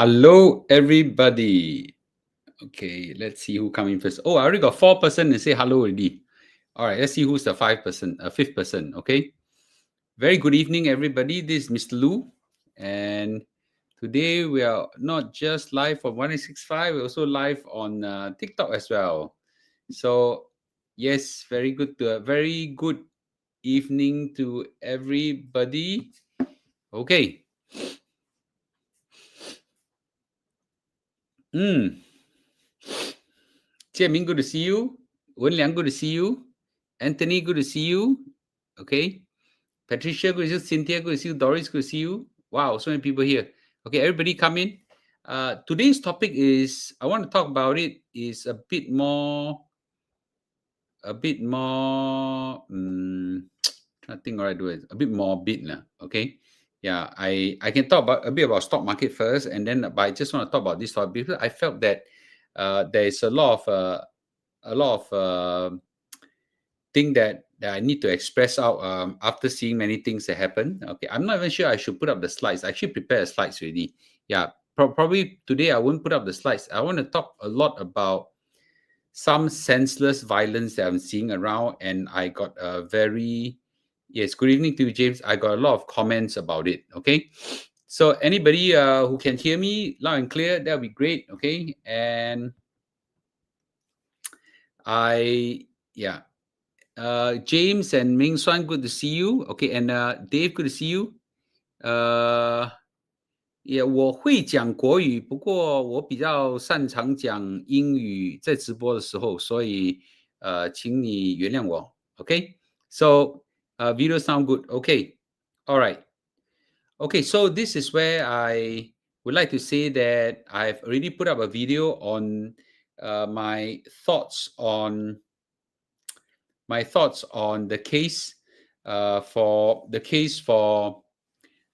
Hello, everybody. Okay, let's see who come in first. Oh, I already got 4% and say hello already. All right, let's see who's the 5%, fifth person. Okay. Very good evening, everybody. This is Mr. Lu, and today we are not just live on 1865, we're also live on TikTok as well. So, yes, very good evening to everybody. Okay. Jian good to see you. Wen Liang, good to see you. Anthony, good to see you. Okay. Patricia, good to see you. Cynthia, good to see you. Doris, good to see you. Wow, so many people here. Okay, everybody come in. Today's topic is, I want to talk about it, is a bit more, I think what I do is a bit morbid, okay? Yeah, I can talk about a bit about stock market first, and then, but I just want to talk about this topic because I felt that there is a lot of thing that I need to express out after seeing many things that happen. Okay, I'm not even sure I should put up the slides. I actually prepared slides already. Yeah, probably today I won't put up the slides. I want to talk a lot about some senseless violence that I'm seeing around, and I got a very yes. Good evening to you, James. I got a lot of comments about it. Okay, so anybody who can hear me loud and clear, that'll be great. Okay, and yeah. James and Ming Xuan, good to see you. Okay, and Dave, good to see you. 也我会讲国语，不过我比较擅长讲英语，在直播的时候，所以请你原谅我。Okay, so video sound good. Okay, all right. Okay, so this is where I would like to say that I've already put up a video on my thoughts on the case for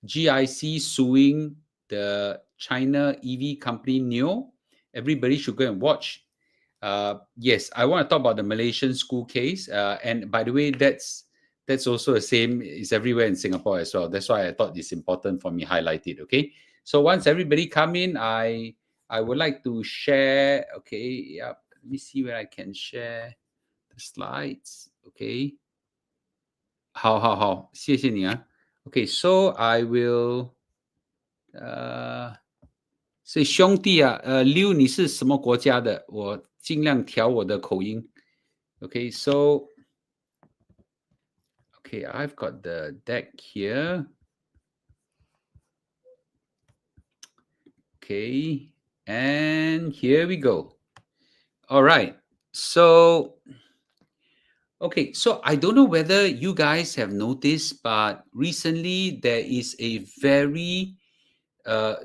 GIC suing the China EV company NIO. Everybody should go and watch. Yes, I want to talk about the Malaysian school case. And by the way, that's also the same. It's everywhere in Singapore as well. That's why I thought it's important for me to highlight it. Okay. So once everybody come in, I would like to share. Okay. Yeah. Let me see where I can share the slides. Okay. 好，谢谢你啊。Okay, so I will. 所以兄弟啊，刘你是什么国家的？我尽量调我的口音。Okay, so okay, I've got the deck here. Okay, and here we go. All right, so okay, so I don't know whether you guys have noticed, but recently there is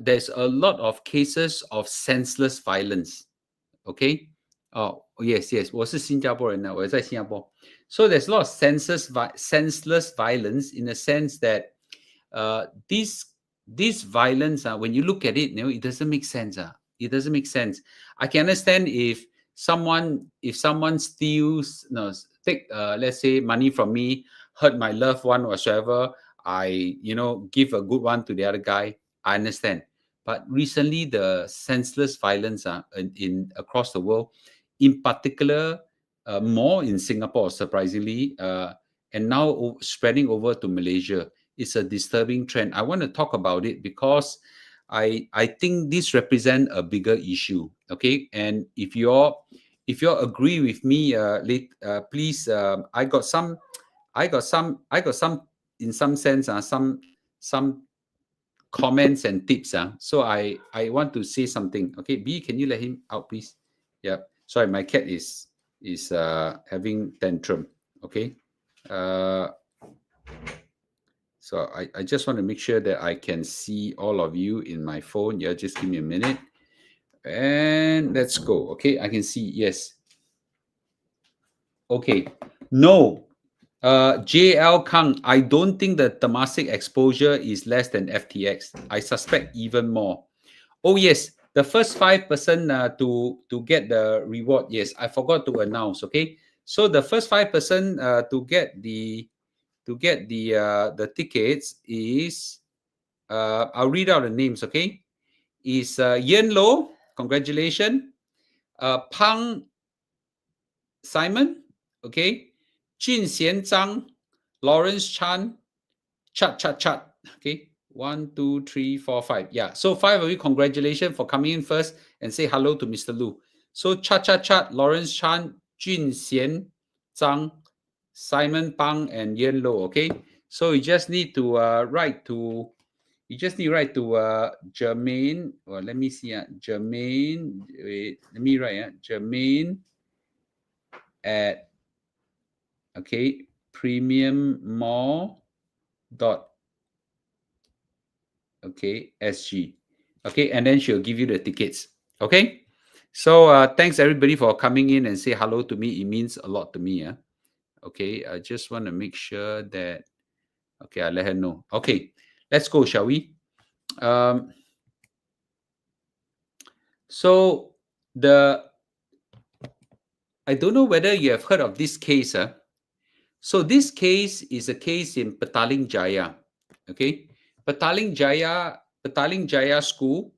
there's a lot of cases of senseless violence. Okay. Oh, yes. 我是新加坡人呢，我在新加坡。So there's a lot of senseless violence in the sense that this violence, when you look at it, it doesn't make sense. It doesn't make sense. I can understand if someone steals, take let's say money from me, hurt my loved one whatsoever, I give a good one to the other guy. I understand. But recently, the senseless violence in across the world, in particular, more in Singapore, surprisingly, and now spreading over to Malaysia, is a disturbing trend. I want to talk about it because I think this represents a bigger issue. Okay, and if you all agree with me, please. I got some in some sense, some comments and tips. So I want to say something. Okay, B, can you let him out, please? Yeah. Sorry, my cat is having tantrum. Okay. So I just want to make sure that I can see all of you in my phone. Yeah, just give me a minute. And let's go. Okay, I can see. Yes. Okay. No. JL Kang, I don't think the Temasek exposure is less than FTX. I suspect even more. Oh yes, the first 5% to get the reward. Yes, I forgot to announce. Okay, so the first 5% to get the tickets is I'll read out the names. Okay, is Yen Lo, congratulations. Pang Simon, okay. Jin Xian Zhang, Lawrence Chan, Chat. Okay. 1, 2, 3, 4, 5. Yeah. So 5 of you, congratulations for coming in first and say hello to Mr. Lu. So Chat, Lawrence Chan, Jun Xian, Zhang, Simon Pang, and Yen Lo. Okay. So you just need to write to Jermaine. Well, let me see. Jermaine. Wait, let me write. Jermaine at premium mall dot SG. Okay, and then she'll give you the tickets. Okay. So thanks everybody for coming in and say hello to me. It means a lot to me. Okay, I just want to make sure that I let her know. Okay, let's go, shall we? So the I don't know whether you have heard of this case. So this case is a case in Petaling Jaya. Okay, Petaling Jaya School.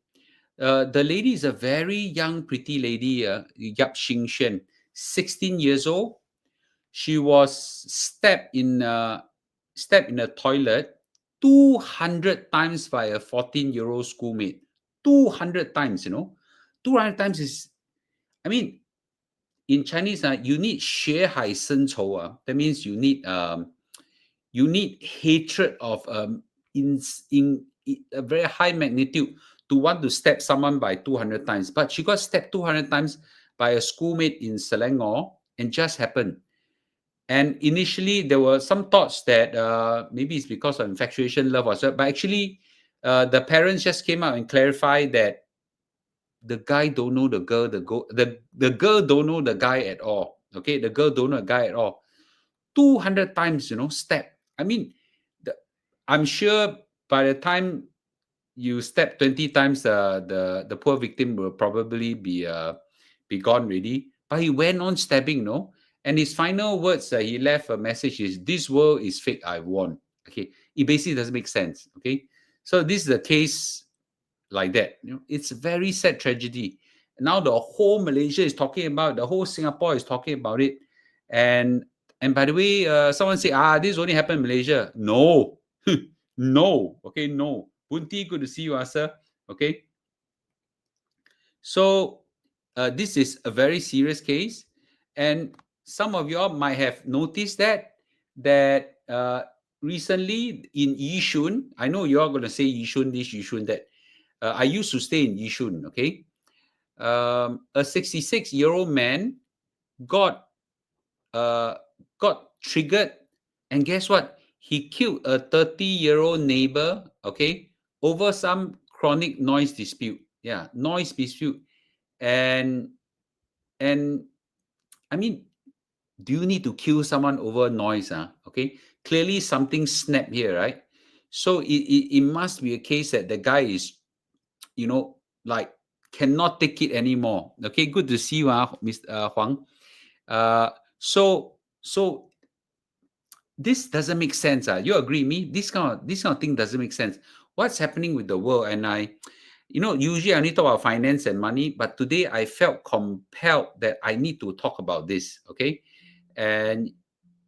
The lady is a very young, pretty lady, Yap Xing Shen, 16 years old. She was stepped in a toilet 200 times by a 14-year-old schoolmate. 200 times, 200 times is, I mean, in Chinese, you need 血海深仇. That means you need hatred of in a very high magnitude to want to step someone by 200 times. But she got stepped 200 times by a schoolmate in Selangor, and just happened. And initially, there were some thoughts that maybe it's because of infatuation, love, or so. But actually, the parents just came out and clarified that the guy don't know the girl, the girl don't know the guy at all. Okay, the girl don't know the guy at all. 200 times, step. I mean, I'm sure by the time you step 20 times, the poor victim will probably be gone already. But he went on stabbing, no? And his final words, he left a message is, "This world is fake, I won." Okay, it basically doesn't make sense. Okay, so this is the case like that. It's a very sad tragedy. Now the whole Malaysia is talking about, the whole Singapore is talking about it. And by the way, someone say, this only happened in Malaysia. No, no. Okay, no. Bunti, good to see you, sir. Okay. So this is a very serious case, and some of y'all might have noticed that recently in Yishun, I know you're going to say Yishun this, Yishun that. I used to stay in Yishun. Okay, a 66-year-old man got triggered, and guess what? He killed a 30-year-old neighbor. Okay, over some chronic noise dispute. Yeah, noise dispute. And I mean, do you need to kill someone over noise? Okay, clearly something snapped here, right? So it must be a case that the guy is, like, cannot take it anymore. Okay, good to see you, Mr. Huang. So this doesn't make sense. You agree with me? This kind of thing doesn't make sense. What's happening with the world? And usually I only talk about finance and money, but today I felt compelled that I need to talk about this. Okay, and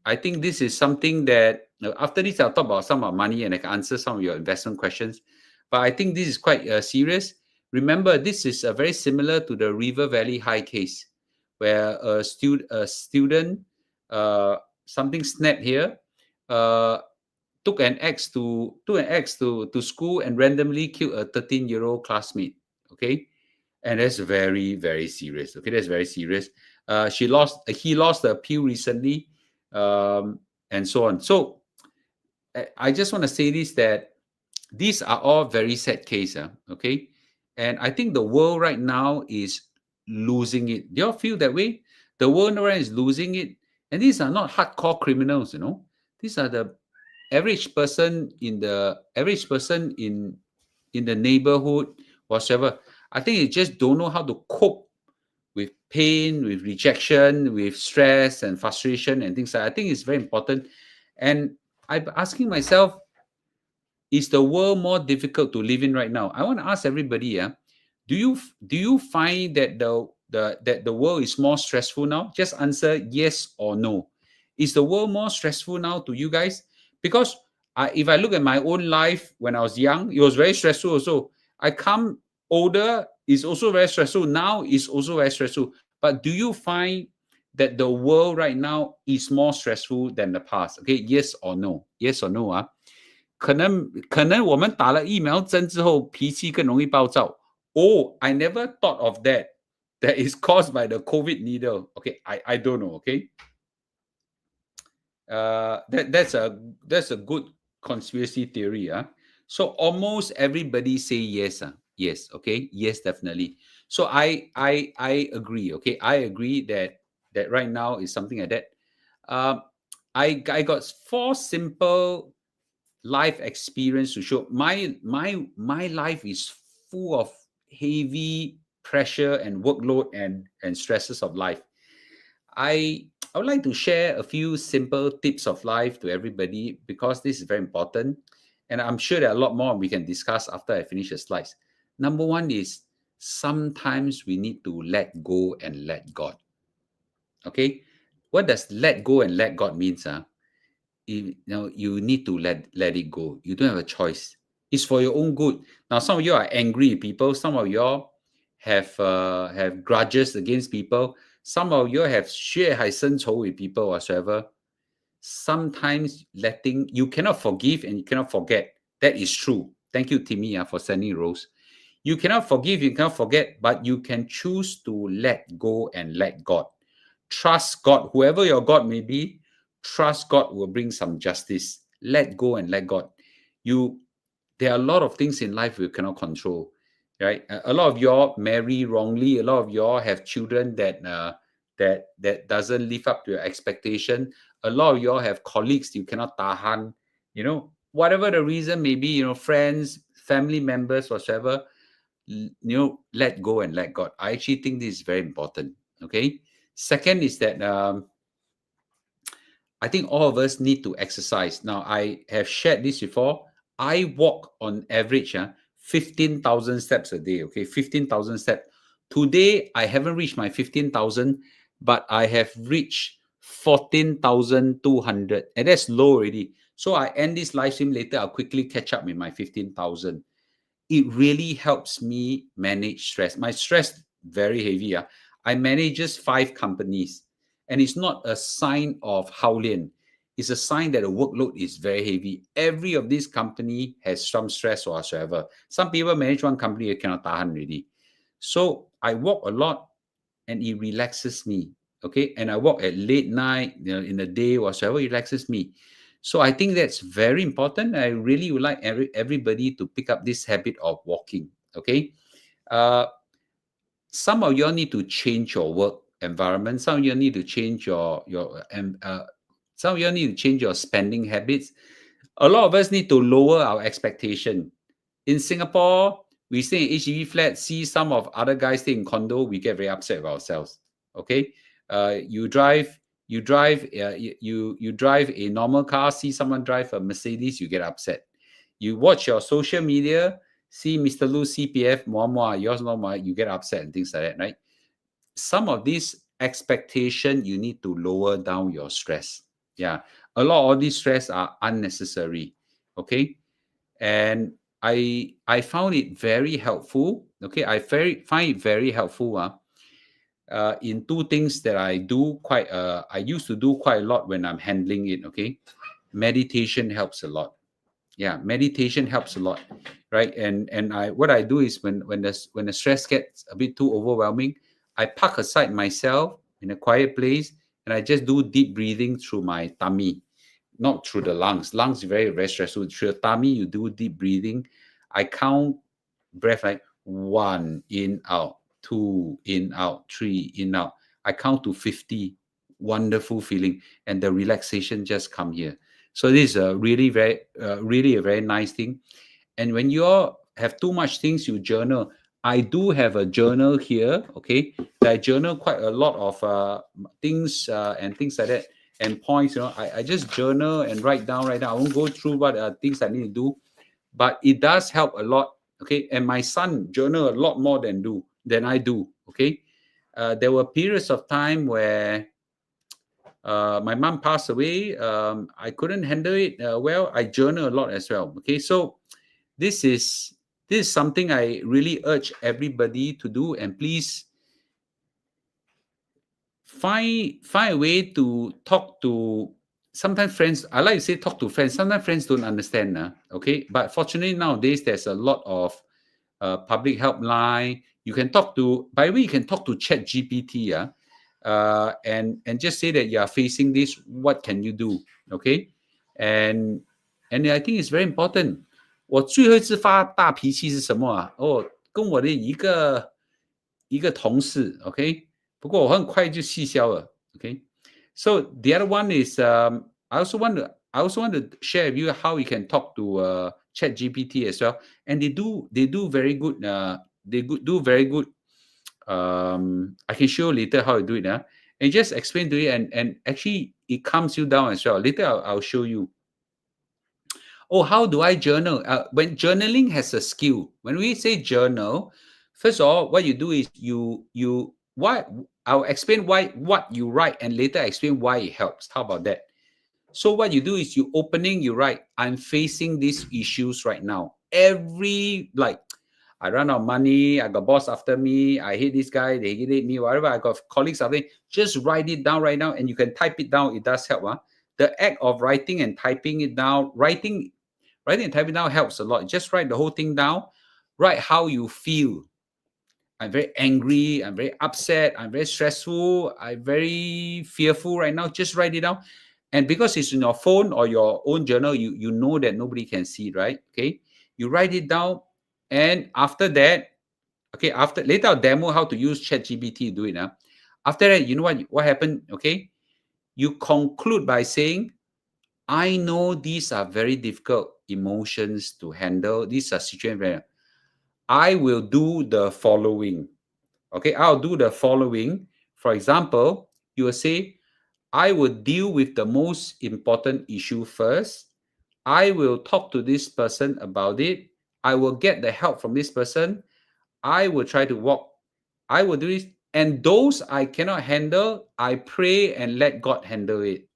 I think this is something that after this I'll talk about some of money and I can answer some of your investment questions. But I think this is quite serious. Remember, this is very similar to the River Valley High case, where a student, something snapped here, took an axe to school and randomly killed a 13-year-old classmate. Okay, and that's very, very serious. Okay, that's very serious. He lost the appeal recently, and so on. So I just want to say this, that these are all very sad cases. Okay, and I think the world right now is losing it. Do you all feel that way? The world right now is losing it, and these are not hardcore criminals. These are the average person in the neighborhood, whatever. I think they just don't know how to cope with pain, with rejection, with stress and frustration and things like that. I think it's very important. And I'm asking myself, is the world more difficult to live in right now? I want to ask everybody, Do you find that the world is more stressful now? Just answer yes or no. Is the world more stressful now to you guys? Because if I look at my own life when I was young, it was very stressful also. I come older, is also very stressful. Now is also very stressful. But do you find that the world right now is more stressful than the past? Okay, yes or no? Yes or no 啊？可能我们打了疫苗针之后，脾气更容易暴躁。Oh, I never thought of that. That is caused by the COVID needle. Okay, I don't know. Okay, that's a good conspiracy theory. So almost everybody say yes. Yes. Okay. Yes, definitely. So I agree. Okay, I agree that right now is something like that. Um, I got four simple life experience to show my life is full of heavy pressure and workload and stresses of life. I would like to share a few simple tips of life to everybody because this is very important, and I'm sure there are a lot more we can discuss after I finish the slides. Number one is sometimes we need to let go and let God. Okay, what does let go and let God means? You need to let it go. You don't have a choice. It's for your own good. Now, some of you are angry with people. Some of you have grudges against people. Some of you have 血海深仇 with people whatsoever. Sometimes letting you cannot forgive and you cannot forget. That is true. Thank you, Timmy, for sending Rose. You cannot forgive, you cannot forget, but you can choose to let go and let God. Trust God, whoever your God may be, trust God will bring some justice. Let go and let God. You, there are a lot of things in life we cannot control, right? A lot of y'all marry wrongly. A lot of y'all have children that doesn't live up to your expectation. A lot of y'all have colleagues you cannot tahan. Whatever the reason may be, friends, family members, whatsoever. Let go and let God. I actually think this is very important. Okay. Second is that I think all of us need to exercise. Now, I have shared this before. I walk on average 15,000 steps a day. Okay, 15,000 steps. Today, I haven't reached my 15,000, but I have reached 14,200. And that's low already. So I end this live stream later. I'll quickly catch up with my 15,000. It really helps me manage stress. My stress very heavy. I manage just 5 companies, and it's not a sign of Haolian. It's a sign that the workload is very heavy. Every of these company has some stress whatsoever. Some people manage one company, you cannot tahan really. So I walk a lot, and it relaxes me. Okay, and I walk at late night, in the day whatsoever, it relaxes me. So I think that's very important. I really would like everybody to pick up this habit of walking. Okay. Uh, some of you all need to change your work environment. Some of you all need to change some of you all need to change your spending habits. A lot of us need to lower our expectation. In Singapore, we stay in HDB flat, see some of other guys stay in condo, we get very upset with ourselves. Okay, you drive a normal car, see someone drive a Mercedes, you get upset. You watch your social media, see Mr. Lu CPF, yours more, you get upset and things like that, right? Some of these expectation you need to lower down your stress. Yeah, a lot of these stress are unnecessary. Okay, and I found it very helpful. Okay, find it very helpful. In two things that I used to do quite a lot when I'm handling it. Okay, meditation helps a lot. Yeah, meditation helps a lot, right? And what I do is when the stress gets a bit too overwhelming, I park aside myself in a quiet place and I just do deep breathing through my tummy, not through the lungs. Lungs is very, very stressful. Through your tummy, you do deep breathing. I count breath like 1 in out, 2 in out, 3 in out. I count to 50. Wonderful feeling, and the relaxation just come here. So this is a really a very nice thing. And when you all have too much things, you journal. I do have a journal here. Okay, I journal quite a lot of things and things like that and points. I just journal and write down. I won't go through what things I need to do, but it does help a lot Okay, and my son journal a lot more than I do. Okay, there were periods of time where my mom passed away. I couldn't handle it well. I journal a lot as well. Okay, so this is this is something I really urge everybody to do. And please find a way to talk to. Sometimes friends, I like to say talk to friends. Sometimes friends don't understand. Okay, but fortunately nowadays there's a lot of public helpline. You can talk to, by the way, you can talk to Chat GPT, and just say that you are facing this. What can you do? Okay, and I think it's very important. 我最后一次发大脾气是什么啊？哦，跟我的一个同事，OK，不过我很快就气消了，OK。So the other one is I also want to share with you how you can talk to ChatGPT as well, and they do very good. Do very good. I can show you later how to do it. And just explain to you, and actually it calms you down as well. Later I'll show you. Oh, how do I journal? When journaling has a skill, when we say journal, first of all, what you do is you what I'll explain why what you write, and later explain why it helps. How about that? So what you do is you write, I'm facing these issues right now. I run out of money, I got boss after me, I hate this guy, they hate me, whatever, I got colleagues after me. Just write it down right now, and you can type it down. It does help. The act of writing and typing it down, writing and typing down helps a lot. Just write the whole thing down. Write how you feel. I'm very angry. I'm very upset. I'm very stressful. I'm very fearful right now. Just write it down. And because it's in your phone or your own journal, you know that nobody can see, right? Okay. You write it down. And after that, okay, after later I'll demo how to use ChatGPT to do it now. After that, you know what happened? Okay. You conclude by saying, I know these are very difficult emotions to handle. These are situations. I will do the following. Okay, I'll do the following. For example, you will say, I will deal with the most important issue first. I will talk to this person about it. I will get the help from this person. I will try to walk. I will do this. And those I cannot handle, I pray and let God handle it.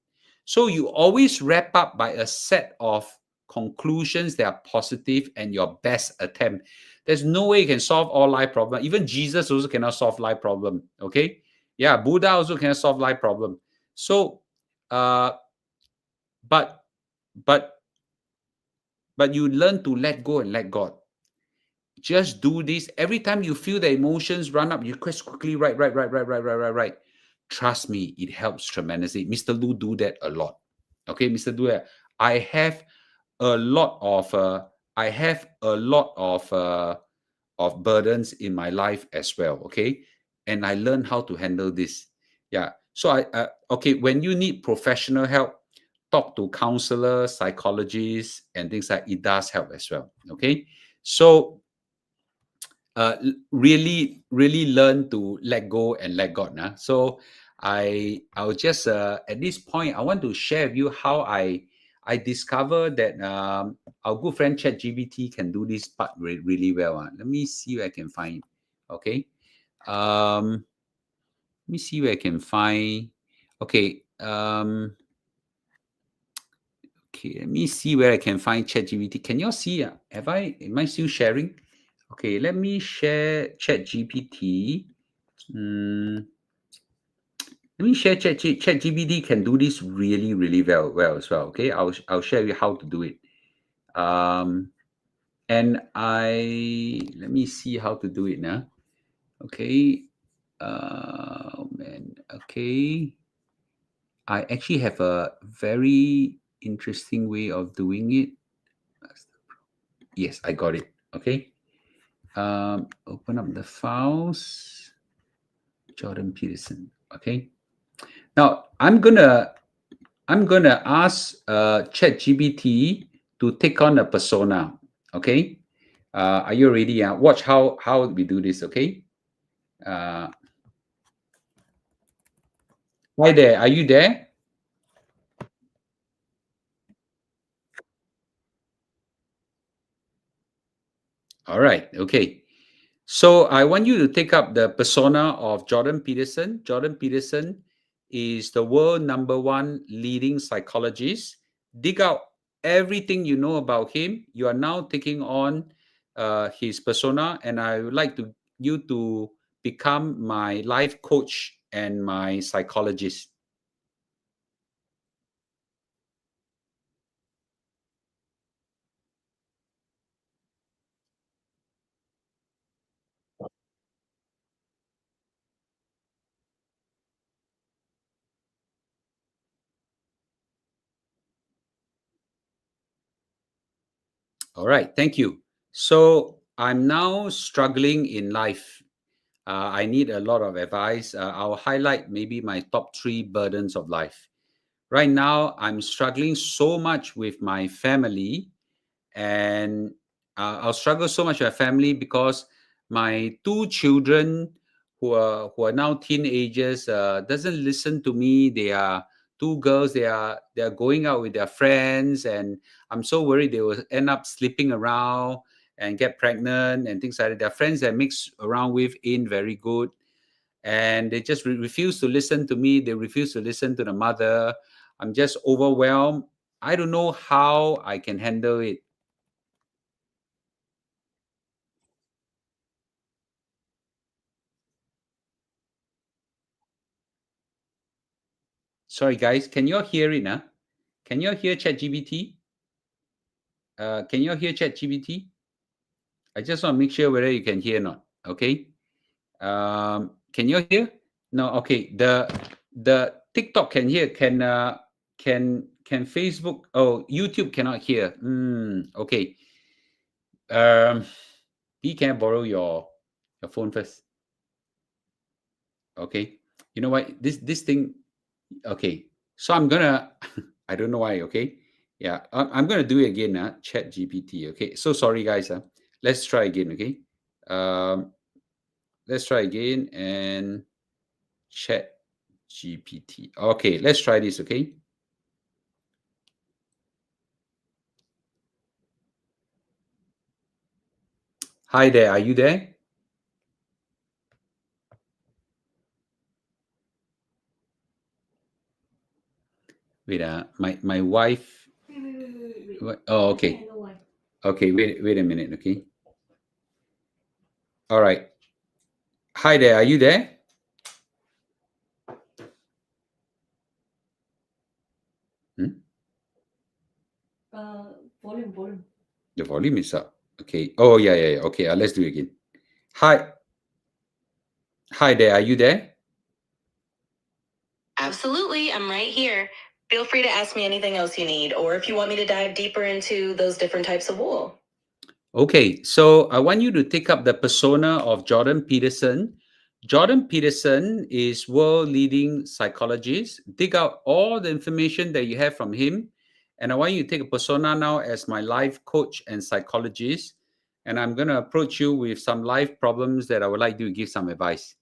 So you always wrap up by a set of conclusions that are positive and your best attempt. There's no way you can solve all life problems. Even Jesus also cannot solve life problem. Okay, yeah, Buddha also cannot solve life problem. So, uh, but but but you learn to let go and let God. Just do this every time you feel the emotions run up. You quickly write. Trust me, it helps tremendously. Mr. Lu do that a lot. Okay, Mr. Lu, I have a lot of burdens in my life as well. Okay, and I learned how to handle this. Yeah. So okay, when you need professional help, talk to counselors, psychologists, and things like it does help as well. Okay, so really learn to let go and let God. So I'll just at this point I want to share with you how I discovered that our good friend ChatGPT can do this part really well. Let me see where I can find. Okay, let me see where I can find. Okay, okay. Let me see where I can find ChatGPT. Can you all see? Am I still sharing? Okay, let me share ChatGPT. Mm, let me share ChatGPT can do this really well as well. Okay, I'll share with you how to do it. And let me see how to do it now. Okay. Oh man. Okay. I actually have a very interesting way of doing it. Yes, I got it. Okay. Open up the files. Jordan Peterson. Okay. Now I'm gonna ask ChatGPT to take on a persona. Okay. Are you ready? Watch how we do this. Okay. Uh, Hi there. Are you there? All right. Okay. So I want you to take up the persona of Jordan Peterson. Jordan Peterson is the world number one leading psychologist. Dig out everything you know about him. You are now taking on his persona, and I would like you to become my life coach and my psychologist. All right. Thank you. So I'm now struggling in life. I need a lot of advice. I'll highlight maybe my top three burdens of life. Right now, I'm struggling so much with my family, and I'll struggle so much with my family because my two children, who are now teenagers, doesn't listen to me. They are two girls. They are going out with their friends, and I'm so worried they will end up sleeping around and get pregnant and things like that. Their friends that mix around with ain't very good, and they just refuse to listen to me. They refuse to listen to the mother. I'm just overwhelmed. I don't know how I can handle it. Sorry, guys. Can you all hear it now? Can you all hear ChatGPT? Can you all hear ChatGPT? I just want to make sure whether you can hear or not. Okay. Can you all hear? No. Okay. The TikTok can hear. Can Facebook? Oh, YouTube cannot hear. Okay. Um, P, can I borrow your phone first? Okay. You know what? This thing. Okay. So I'm gonna. I don't know why. Okay. Yeah. I'm gonna do it again. Chat GPT. Okay. So sorry, guys. Let's try again. Okay. Um. Let's try again and chat GPT. Okay. Let's try this. Okay. Hi there. Are you there? Wait. My wife. Oh. Okay. Okay. Wait a minute. Okay. All right. Hi there. Are you there? Hmm? The volume is up. Okay. Oh, yeah, yeah, yeah. Okay, let's do it again. Hi, hi there. Are you there? Absolutely, I'm right here. Feel free to ask me anything else you need, or if you want me to dive deeper into those different types of wool. Okay, so I want you to take up the persona of Jordan Peterson. Jordan Peterson is world leading psychologist. Dig out all the information that you have from him. And I want you to take a persona now as my life coach and psychologist. And I'm going to approach you with some life problems that I would like you to give some advice.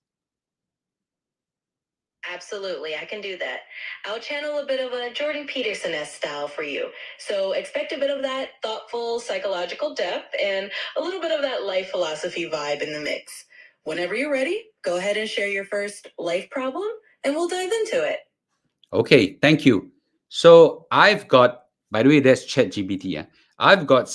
Absolutely, I can do that. I'll channel a bit of a Jordan Peterson-esque style for you. So expect a bit of that thoughtful psychological depth and a little bit of that life philosophy vibe in the mix. Whenever you're ready, go ahead and share your first life problem and we'll dive into it. Okay, thank you. So I've got, by the way, that's ChatGPT. Yeah, I've got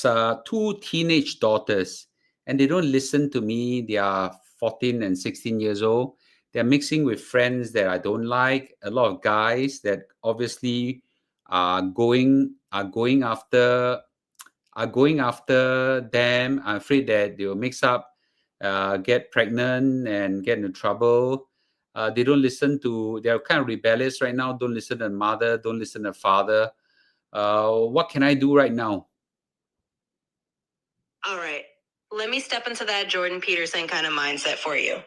two teenage daughters, and they don't listen to me. They are 14 and 16 years old. They're mixing with friends that I don't like. A lot of guys that obviously are going after them. I'm afraid that they will mix up, get pregnant, and get into trouble. They don't listen to. They're kind of rebellious right now. Don't listen to mother. Don't listen to father. What can I do right now? All right, let me step into that Jordan Peterson kind of mindset for you.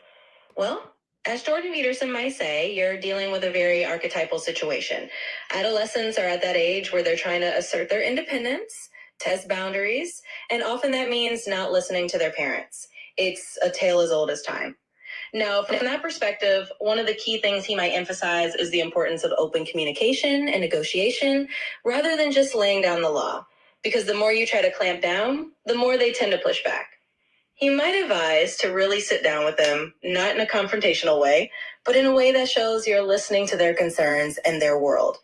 Well, as Jordan Peterson might say, you're dealing with a very archetypal situation. Adolescents are at that age where they're trying to assert their independence, test boundaries, and often that means not listening to their parents. It's a tale as old as time. Now, from that perspective, one of the key things he might emphasize is the importance of open communication and negotiation rather than just laying down the law. Because the more you try to clamp down, the more they tend to push back. he might advise to really sit down with them, not in a confrontational way, but in a way that shows you're listening to their concerns and their world.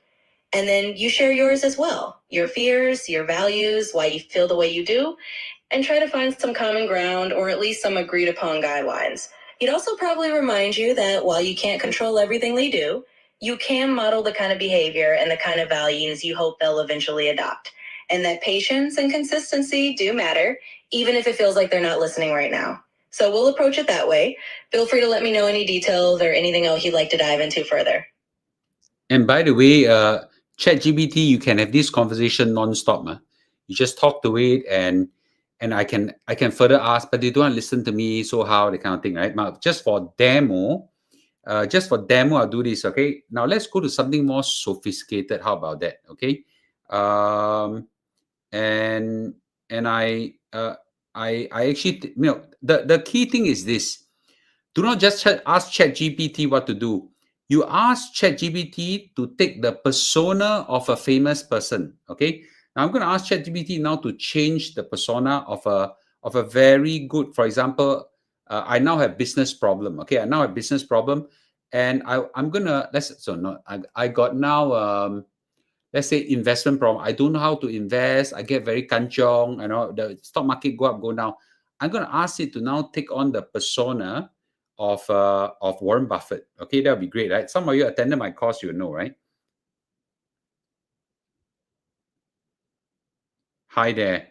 And then you share yours as well, your fears, your values, why you feel the way you do, and try to find some common ground or at least some agreed upon guidelines. He'd also probably remind you that while you can't control everything they do, you can model the kind of behavior and the kind of values you hope they'll eventually adopt. And that patience and consistency do matter, even if it feels like they're not listening right now. So we'll approach it that way. Feel free to let me know any details or anything else you'd like to dive into further. And by the way, ChatGPT, you can have this conversation non-stop. You just talk to it, and I can further ask, but they don't listen to me. So how, the kind of thing, right? Now, just for demo, I'll do this. Okay. Now let's go to something more sophisticated. How about that? Okay. Um, and I actually, the key thing is this: do not just ask ChatGPT what to do. You ask ChatGPT to take the persona of a famous person. Okay. Now I'm going to ask ChatGPT now to change the persona of a very good, for example, I now have business problem. Okay. I now have business problem, and I'm gonna I got now let's say investment problem. I don't know how to invest. I get very kanchong. The stock market go up, go down. I'm going to ask it to now take on the persona of Warren Buffett. Okay, that would be great, right? Some of you attended my course, you know, right? Hi there.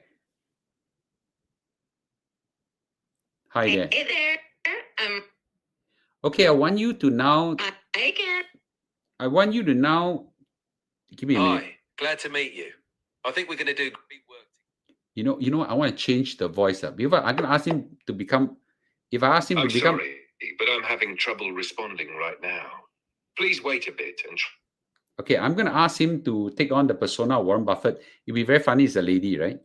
Hi there. Hey there. Okay, I want you to now. Again. I want you to now. Give me a minute. Hi, glad to meet you. I think we're going to do great work. You know what? I want to change the voice up. If I'm going to ask him to become. If I ask him to become. Sorry, but I'm having trouble responding right now. Please wait a bit and. Okay, I'm going to ask him to take on the persona of Warren Buffett. It'll be very funny. It's a lady, right?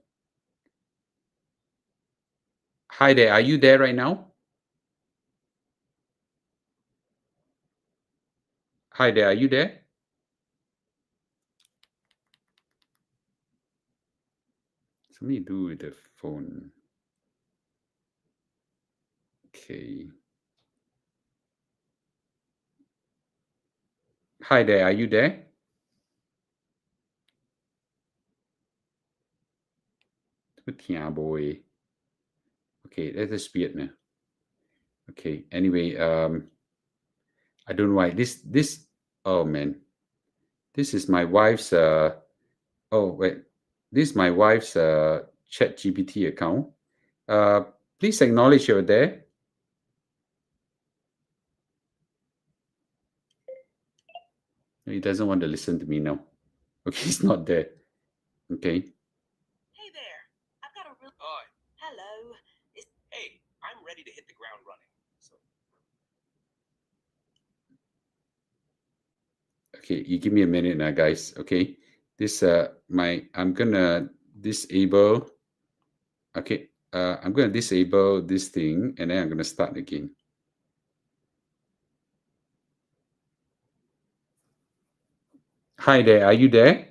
Hi there. Are you there right now? Hi there. Are you there? Something to do with the phone. Okay. Hi there. Are you there? Okay, that is weird now. Okay. Anyway, I don't know why this. Oh man, this is my wife's. Oh wait, this is my wife's ChatGPT account. Please acknowledge you're there. He doesn't want to listen to me now. Okay, he's not there. Okay. Hey there. I've got a real. Hi. Hello. Hey, I'm ready to hit the ground running. Okay, you give me a minute now, guys. Okay, this I'm gonna disable. Okay, I'm gonna disable this thing, and then I'm gonna start again. Hi there, are you there?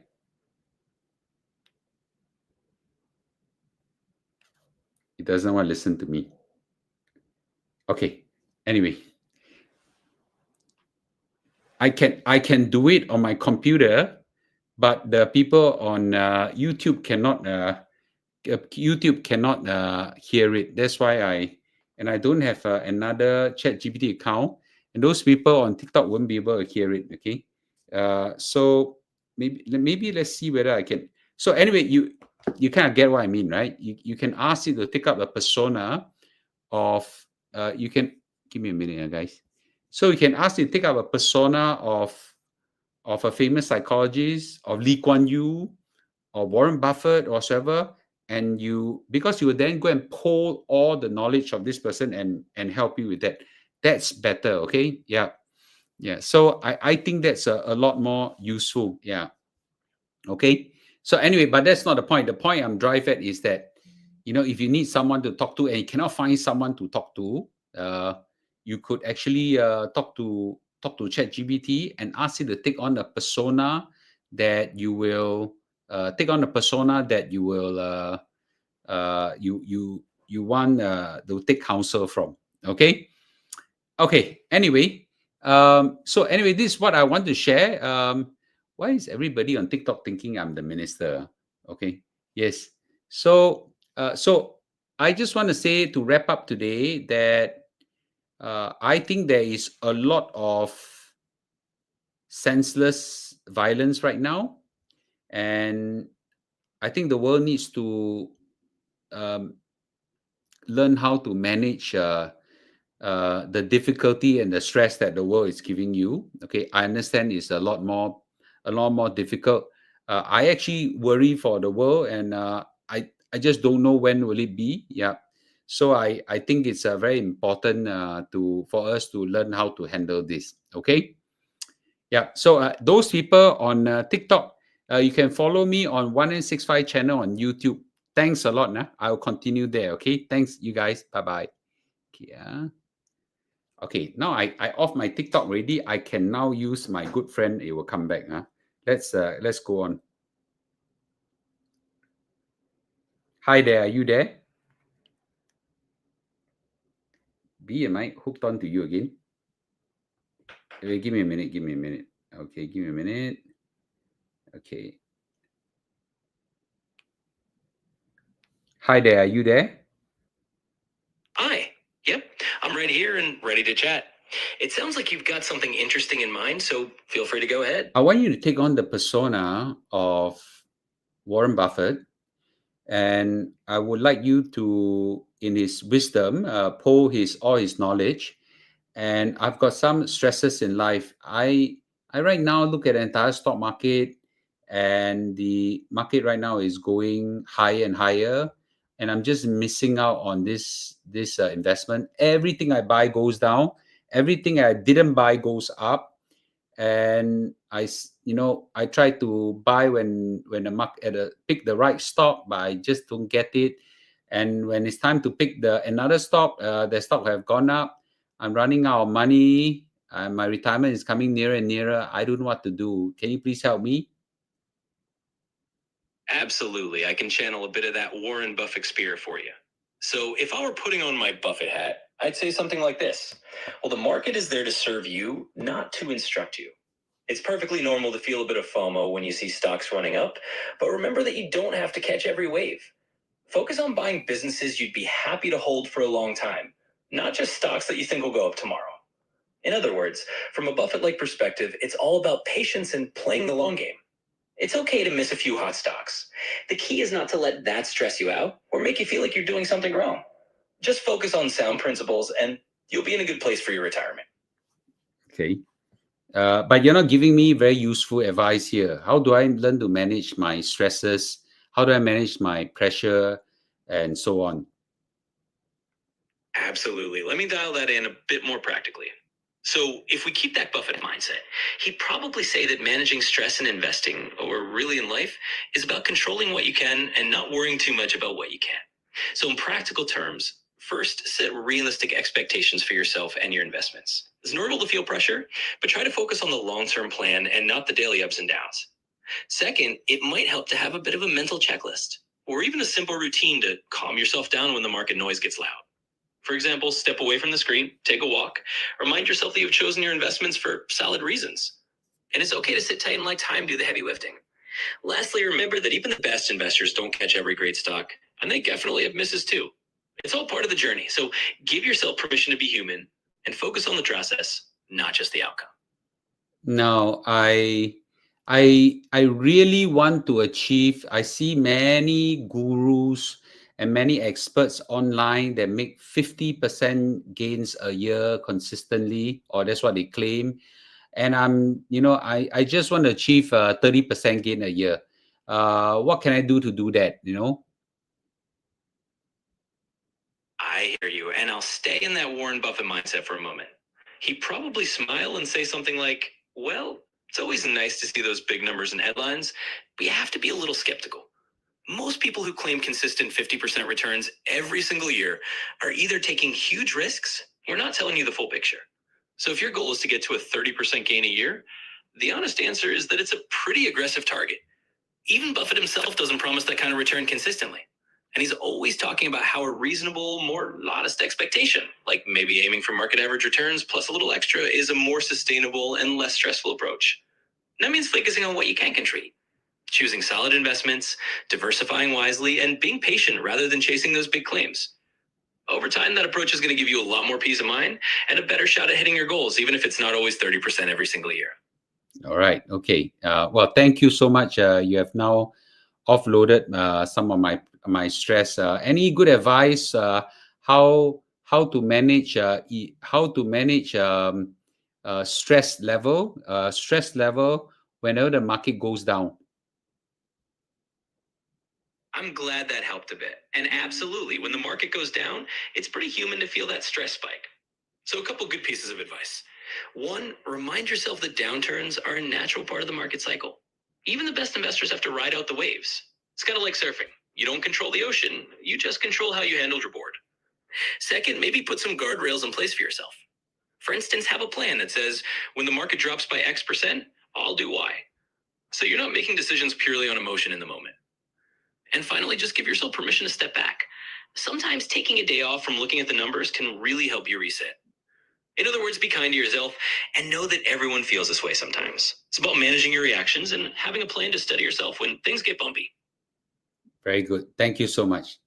He doesn't want to listen to me. Okay. Anyway, I can do it on my computer, but the people on YouTube cannot hear it. That's why I don't have another ChatGPT account, and those people on TikTok won't be able to hear it. Okay, so maybe let's see whether I can. So anyway, you kind of get what I mean, right? You can ask it to take up a persona of you can give me a minute, guys. So you can ask it to take up a persona of a famous psychologist, of Lee Kuan Yew, or Warren Buffett, or whatever, and because you will then go and pull all the knowledge of this person and help you with that. That's better. Okay. Yeah. So I think that's a lot more useful. Yeah. Okay. So anyway, but that's not the point. The point I'm driving at is that, if you need someone to talk to and you cannot find someone to talk to, you could actually talk to ChatGPT and ask it to take on a persona that you will want to take counsel from. Okay. Okay. Anyway, so anyway, this is what I want to share. Why is everybody on TikTok thinking I'm the minister? Okay. Yes. So I just want to say to wrap up today that I think there is a lot of senseless violence right now, and I think the world needs to um, learn how to manage the difficulty and the stress that the world is giving you. Okay, I understand it's a lot more difficult. I actually worry for the world, and I just don't know when will it be. Yeah, so I think it's very important for us to learn how to handle this. Okay. Yeah. So those people on TikTok, you can follow me on 1965 channel on YouTube. Thanks a lot. Nah? I'll continue there. Okay. Thanks, you guys. Bye bye. Yeah. Okay. Now I off my TikTok already. I can now use my good friend. It will come back. Huh? Let's go on. Hi there. Are you there? B, am I hooked on to you again? Wait, give me a minute. Give me a minute. Okay. Give me a minute. Okay. Hi there. Are you there? Hi. Yep, I'm right here and ready to chat. It sounds like you've got something interesting in mind, so feel free to go ahead. I want you to take on the persona of Warren Buffett, and I would like you to, in his wisdom, pour all his knowledge. And I've got some stresses in life. I right now look at the entire stock market, and the market right now is going higher and higher, and I'm just missing out on this investment. Everything I buy goes down. Everything I didn't buy goes up, and I try to buy when the market pick the right stock, but I just don't get it. And when it's time to pick another stock, the stock have gone up. I'm running out of money, and my retirement is coming nearer and nearer. I don't know what to do. Can you please help me? Absolutely. I can channel a bit of that Warren Buffett spear for you. So, if I were putting on my Buffett hat, I'd say something like this. Well, the market is there to serve you, not to instruct you. It's perfectly normal to feel a bit of FOMO when you see stocks running up, but remember that you don't have to catch every wave. Focus on buying businesses you'd be happy to hold for a long time, not just stocks that you think will go up tomorrow. In other words, from a Buffett-like perspective, it's all about patience and playing the long game. It's okay to miss a few hot stocks. The key is not to let that stress you out or make you feel like you're doing something wrong. Just focus on sound principles and you'll be in a good place for your retirement. Okay. But you're not giving me very useful advice here. How do I learn to manage my stresses? How do I manage my pressure and so on? Absolutely. Let me dial that in a bit more practically. So, if we keep that Buffett mindset, he'd probably say that managing stress in investing, or really in life, is about controlling what you can and not worrying too much about what you can't. So, in practical terms, first, set realistic expectations for yourself and your investments. It's normal to feel pressure, but try to focus on the long-term plan and not the daily ups and downs. Second, it might help to have a bit of a mental checklist, or even a simple routine to calm yourself down when the market noise gets loud. For example, step away from the screen, take a walk, remind yourself that you've chosen your investments for solid reasons. And it's okay to sit tight and let time do the heavy lifting. Lastly, remember that even the best investors don't catch every great stock, and they definitely have misses too. It's all part of the journey, so give yourself permission to be human and focus on the process, not just the outcome. Now, I really want to achieve. I see many gurus and many experts online that make 50% gains a year consistently, or that's what they claim. And I just want to achieve 30% gain a year. What can I do to do that? I hear you, and I'll stay in that Warren Buffett mindset for a moment. He'd probably smile and say something like, well, it's always nice to see those big numbers and headlines, but you have to be a little skeptical. Most people who claim consistent 50% returns every single year are either taking huge risks or not telling you the full picture. So if your goal is to get to a 30% gain a year, the honest answer is that it's a pretty aggressive target. Even Buffett himself doesn't promise that kind of return consistently. And he's always talking about how a reasonable, more modest expectation, like maybe aiming for market average returns plus a little extra, is a more sustainable and less stressful approach. And that means focusing on what you can control, choosing solid investments, diversifying wisely, and being patient rather than chasing those big claims. Over time, that approach is going to give you a lot more peace of mind and a better shot at hitting your goals, even if it's not always 30% every single year. All right. Okay. Well, thank you so much. You have now offloaded some of my stress. Any good advice? How to manage stress level whenever the market goes down? I'm glad that helped a bit. And absolutely, when the market goes down, it's pretty human to feel that stress spike. So a couple good pieces of advice. One, remind yourself that downturns are a natural part of the market cycle. Even the best investors have to ride out the waves. It's kind of like surfing. You don't control the ocean, you just control how you handle your board. Second, maybe put some guardrails in place for yourself. For instance, have a plan that says, when the market drops by X%, I'll do Y. So you're not making decisions purely on emotion in the moment. And finally, just give yourself permission to step back. Sometimes taking a day off from looking at the numbers can really help you reset. In other words, be kind to yourself and know that everyone feels this way sometimes. It's about managing your reactions and having a plan to steady yourself when things get bumpy. Very good. Thank you so much.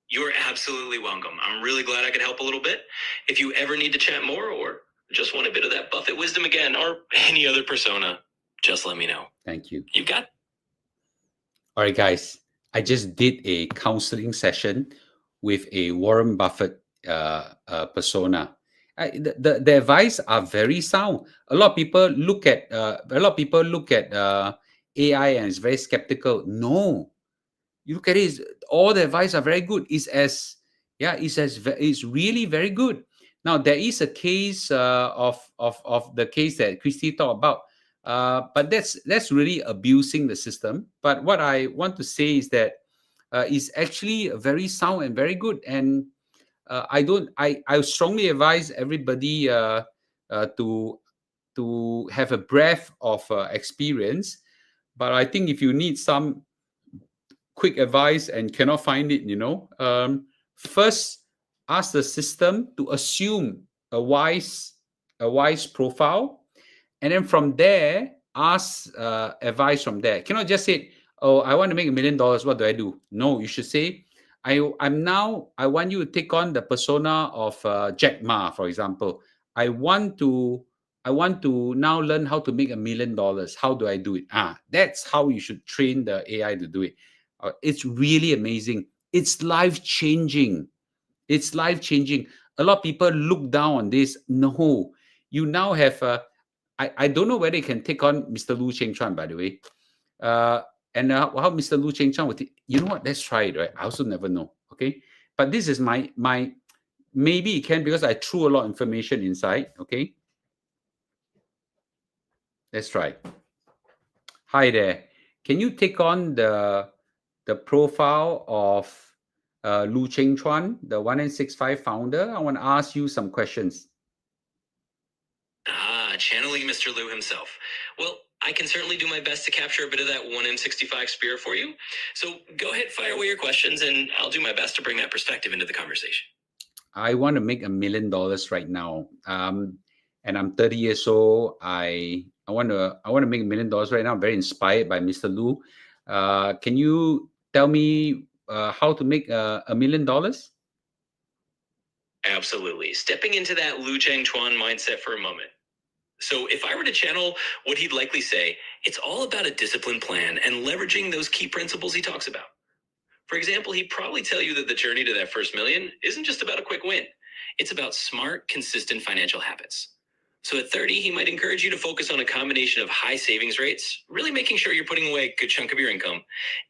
You're absolutely welcome. I'm really glad I could help a little bit. If you ever need to chat more or just want a bit of that Buffett wisdom again or any other persona, just let me know. Thank you. You got. All right, guys. I just did a counseling session with a Warren Buffett persona. The advice are very sound. A lot of people look at AI and is very skeptical. No, you look at it, all the advice are very good. It's really very good. Now there is a case of the case that Christy talked about, but that's really abusing the system. But what I want to say is that it's actually very sound and very good. And I strongly advise everybody to have a breadth of experience. But I think if you need some quick advice and cannot find it, first ask the system to assume a wise profile, and then from there ask advice from there. Cannot just say, oh, I want to make $1 million, what do I do? No, you should say, I want you to take on the persona of Jack Ma, for example. I want to now learn how to make $1 million. How do I do it? That's how you should train the AI to do it. It's really amazing. It's life-changing. It's life-changing. A lot of people look down on this. No, you now have I don't know whether you can take on Mr. Lu Cheng-Chuan, by the way. And how Mr. Lu Cheng-Chuan would you know what? Let's try it, right? I also never know. Okay. But this is my maybe it can, because I threw a lot of information inside. Okay. Let's try. Hi there. Can you take on the profile of Lu Cheng-Chuan, the 1965 founder? I want to ask you some questions. Channeling Mr. Lu himself. Well, I can certainly do my best to capture a bit of that 1M65 spirit for you. So go ahead, fire away your questions, and I'll do my best to bring that perspective into the conversation. I want to make $1 million right now. And I'm 30 years old. I want to make $1 million right now. I'm very inspired by Mr. Lu. Can you tell me how to make $1 million? Absolutely. Stepping into that Lu Cheng-Chuan mindset for a moment. So if I were to channel what he'd likely say, it's all about a disciplined plan and leveraging those key principles he talks about. For example, he'd probably tell you that the journey to that first million isn't just about a quick win. It's about smart, consistent financial habits. So at 30, he might encourage you to focus on a combination of high savings rates, really making sure you're putting away a good chunk of your income,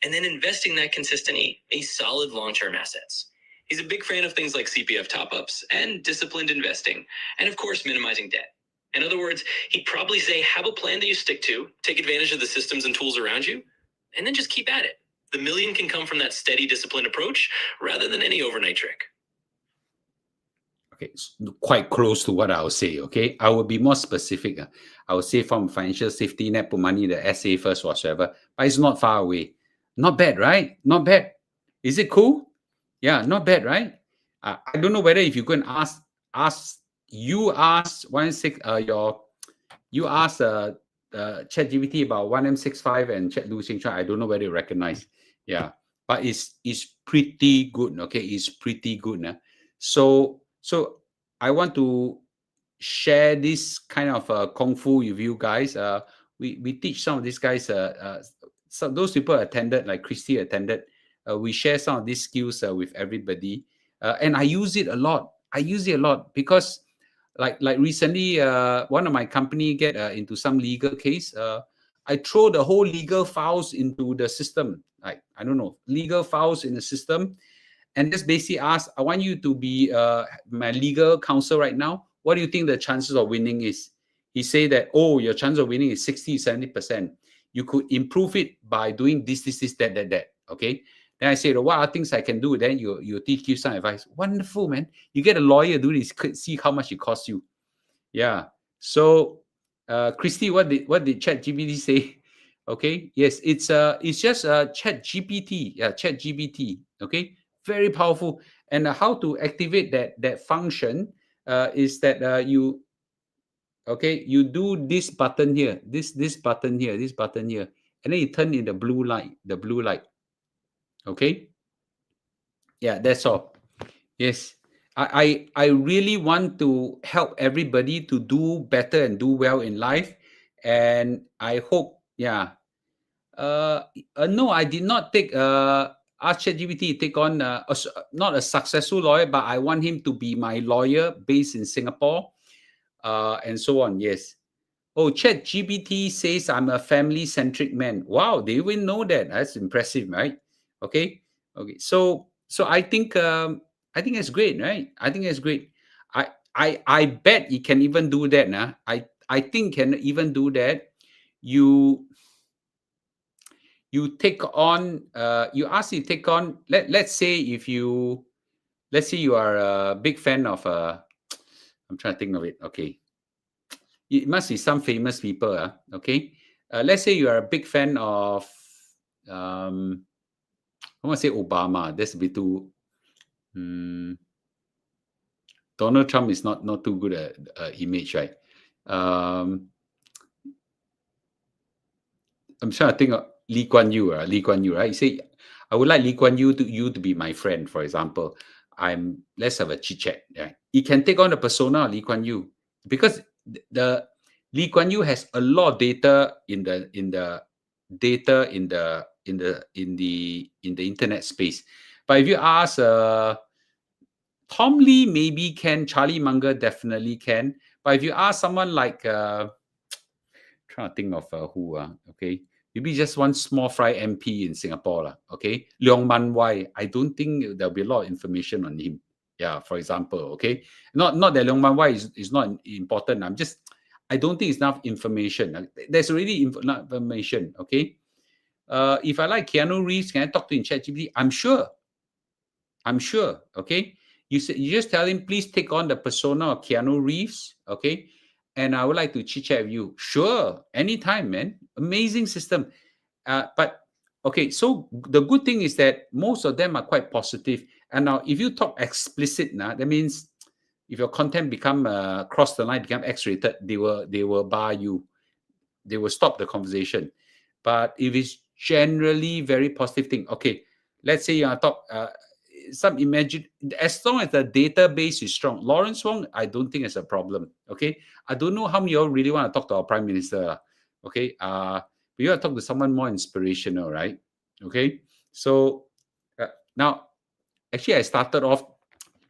and then investing that consistently in solid long-term assets. He's a big fan of things like CPF top-ups and disciplined investing, and of course, minimizing debt. In other words, he'd probably say, have a plan that you stick to, take advantage of the systems and tools around you, and then just keep at it. The million can come from that steady, disciplined approach rather than any overnight trick. Okay, it's quite close to what I would say, okay? I will be more specific. I would say from financial safety net, put money in the SA first, whatsoever. But it's not far away. Not bad, right? Not bad. Is it cool? Yeah, not bad, right? I don't know whether if you go and ask 1M6 you ask ChatGPT about 1M65 and Chat Lu Xing Chuan. I don't know whether you recognize. Yeah, but it's pretty good. Okay, it's pretty good. So I want to share this kind of kung fu with you guys. We teach some of these guys. So those people attended, like Christy attended. We share some of these skills with everybody, and I use it a lot. I use it a lot because, like recently, one of my company get into some legal case. I throw the whole legal files into the system. Like I don't know, legal files in the system, and just basically ask, I want you to be my legal counsel right now. What do you think the chances of winning is? He say that, oh, your chance of winning is 60, 70%. You could improve it by doing this, that. Okay. Then I say, what are things I can do? Then you teach, give some advice. Wonderful, man. You get a lawyer do this, see how much it costs you. Yeah. So, Christy, what did ChatGPT say? Okay. Yes, it's just ChatGPT. Yeah, ChatGPT. Okay, very powerful. And how to activate that function is that you do this button here, this button here, this button here, and then you turn in the blue light. The blue light. Okay. Yeah, that's all. Yes. I really want to help everybody to do better and do well in life. And I hope, yeah. No, I did not take ask ChatGPT take on not a successful lawyer, but I want him to be my lawyer based in Singapore, and so on. Yes. Oh, ChatGPT says I'm a family-centric man. Wow, they even know that. That's impressive, right? Okay. Okay. So I think it's great, right? I think it's great. I bet you can even do that. Nah. I think can even do that. You you take on you ask you take on let's say if you let's say you are a big fan of I'm trying to think of it. Okay. It must be some famous people. Okay. Let's say you are a big fan of, um, I want to say Obama. That's a bit too. mm, Donald Trump is not too good at image, right? Um, I'm trying to think of Lee Kuan Yew. Lee Kuan Yew, right? You say, I would like Lee Kuan Yew to be my friend, for example. Let's have a chit chat. Right? He can take on the persona of Lee Kuan Yew because the Lee Kuan Yew has a lot of data in the internet space. But if you ask Tom Lee, maybe can. Charlie Munger definitely can. But if you ask someone like trying to think of who okay, maybe just one small fry MP in Singapore okay, Leong Man Wai, I don't think there'll be a lot of information on him. Yeah, for example. Okay, not that Leong Man Wai is not important. I don't think it's enough information. There's already enough information. Okay, if I like Keanu Reeves, can I talk to him in ChatGPT? I'm sure. Okay. You just tell him, please take on the persona of Keanu Reeves. Okay. And I would like to chit chat with you. Sure. Anytime, man. Amazing system. But okay. So the good thing is that most of them are quite positive. And now if you talk explicit now, that means if your content become cross the line, become X-rated, they will bar you. They will stop the conversation. But if it's generally very positive thing, okay, let's say you are talk some imagine, as long as the database is strong. Lawrence Wong, I don't think it's a problem. Okay, I don't know how many of you really want to talk to our prime minister. Okay, we want to talk to someone more inspirational, right? Okay, so now actually I started off